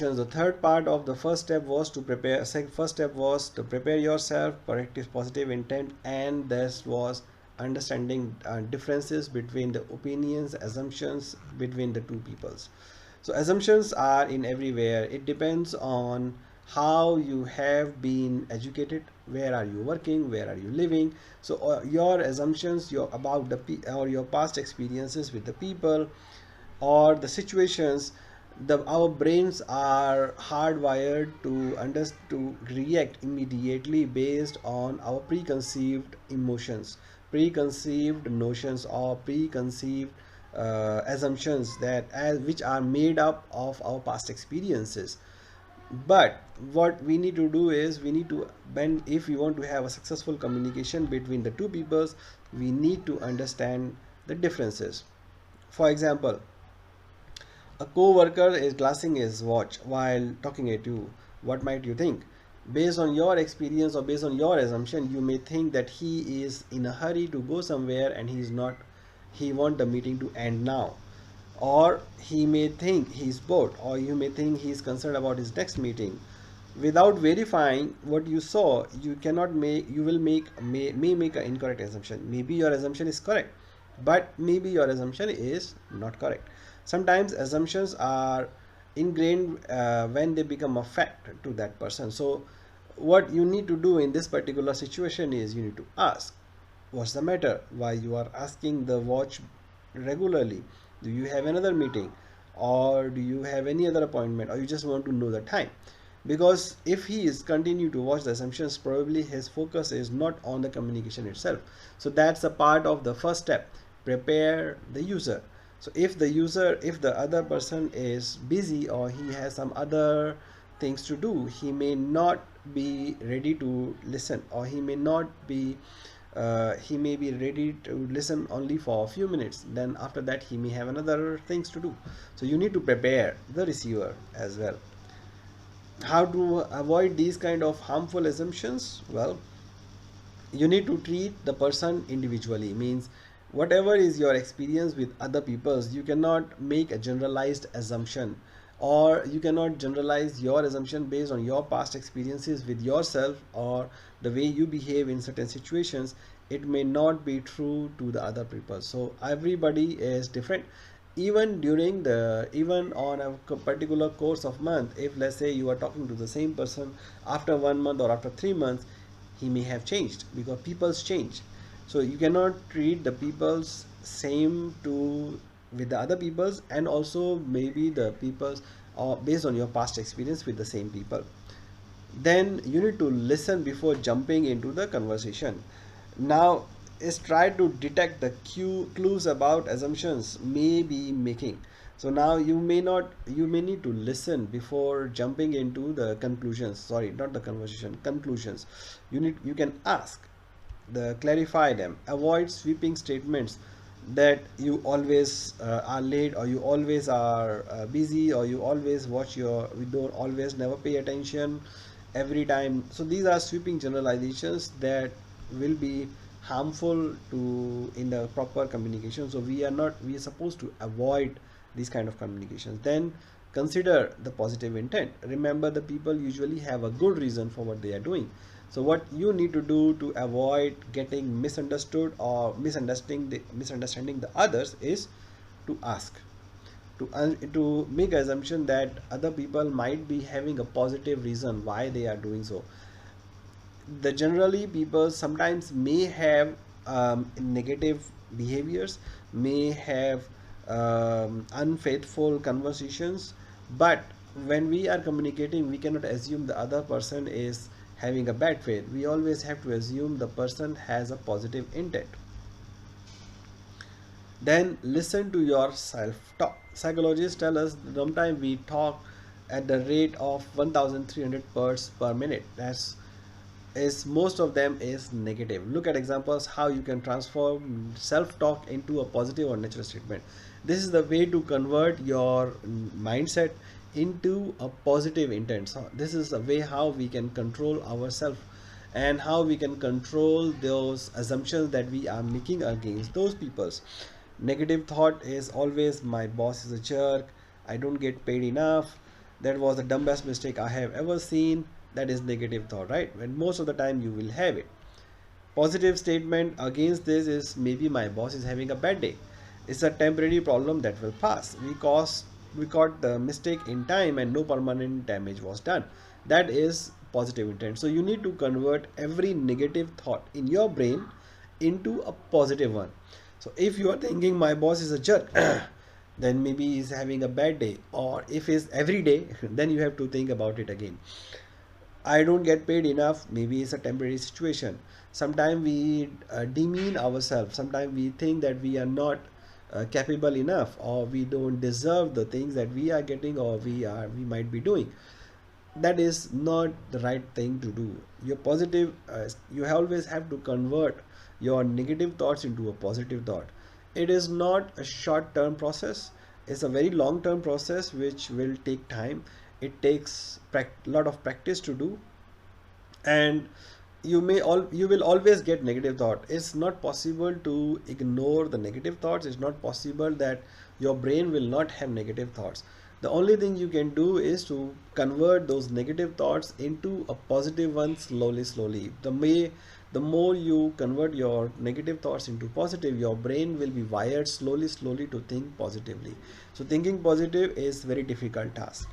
The third part of the first step was to prepare. First step was to prepare yourself, practice positive intent, and this was understanding differences between the opinions, assumptions between the two peoples. So assumptions are in everywhere. It depends on how you have been educated, where are you working, where are you living. So your assumptions, your about the or your past experiences with the people or the situations, our brains are hardwired to react immediately based on our preconceived emotions, preconceived notions, or preconceived assumptions that which are made up of our past experiences. But what we need to do is we need to bend. If we want to have a successful communication between the two peoples, we need to understand the differences. For example, a co-worker is glassing his watch while talking at you. What might you think? Based on your experience or based on your assumption, you may think that he is in a hurry to go somewhere and he is not. He want the meeting to end now. Or he may think he's bored, or you may think he's concerned about his next meeting. Without verifying what you saw, you cannot make you will make may make an incorrect assumption. Maybe your assumption is correct, but maybe your assumption is not correct. Sometimes assumptions are ingrained when they become a fact to that person. So what you need to do in this particular situation is you need to ask, what's the matter? Why you are asking the watch regularly? Do you have another meeting, or do you have any other appointment, or you just want to know the time? Because if he is continue to watch the assumptions, probably his focus is not on the communication itself. So that's a part of the first step. Prepare the user. So if the other person is busy or he has some other things to do, he may not be ready to listen, or he may be ready to listen only for a few minutes. Then after that he may have another things to do. So you need to prepare the receiver as well. How to avoid these kind of harmful assumptions? Well, you need to treat the person individually. Means whatever is your experience with other peoples, you cannot make a generalized assumption, or you cannot generalize your assumption based on your past experiences with yourself or the way you behave in certain situations. It may not be true to the other people. So everybody is different. Even on a particular course of month, if let's say you are talking to the same person, after 1 month or after 3 months, he may have changed, because people's change. So you cannot treat the people's same to with the other people's, and also maybe the people's based on your past experience with the same people. Then you need to listen before jumping into the conversation. Now is try to detect the clues about assumptions may be making. So now you may need to listen before jumping into the conclusions. Sorry, not the conversation, conclusions. You can ask the clarify them. Avoid sweeping statements that you always are late, or you always are busy, or you always we don't always never pay attention every time. So these are sweeping generalizations that will be harmful to in the proper communication. So we are supposed to avoid these kind of communications. Then consider the positive intent. Remember, the people usually have a good reason for what they are doing. So what you need to do to avoid getting misunderstood or misunderstanding the others is to ask, to make assumption that other people might be having a positive reason why they are doing so. The generally people sometimes may have negative behaviors, may have unfaithful conversations. But when we are communicating, we cannot assume the other person is having a bad faith. We always have to assume the person has a positive intent. Then listen to your self talk. Psychologists tell us sometimes we talk at the rate of 1300 words per minute. That's is most of them is negative. Look at examples how you can transform self-talk into a positive or natural statement. This is the way to convert your mindset into a positive intent. So this is a way how we can control ourselves, and how we can control those assumptions that we are making against those peoples. Negative thought is always, my boss is a jerk, I don't get paid enough, that was the dumbest mistake I have ever seen. That is negative thought, right? When most of the time you will have it. Positive statement against this is, maybe my boss is having a bad day. It's a temporary problem that will pass. We caught the mistake in time and no permanent damage was done. That is positive intent. So you need to convert every negative thought in your brain into a positive one. So if you are thinking my boss is a jerk, then maybe he's having a bad day. Or if it's every day, then you have to think about it again. I don't get paid enough, maybe it's a temporary situation. Sometimes we demean ourselves, sometimes we think that we are not capable enough, or we don't deserve the things that we are getting, or we might be doing. That is not the right thing to do. Your positive, you always have to convert your negative thoughts into a positive thought. It is not a short term process, it's a very long term process which will take time. It takes a lot of practice to do. And you will always get negative thought. It's not possible to ignore the negative thoughts. It's not possible that your brain will not have negative thoughts. The only thing you can do is to convert those negative thoughts into a positive one, slowly. The more you convert your negative thoughts into positive, your brain will be wired slowly to think positively. So thinking positive is very difficult task.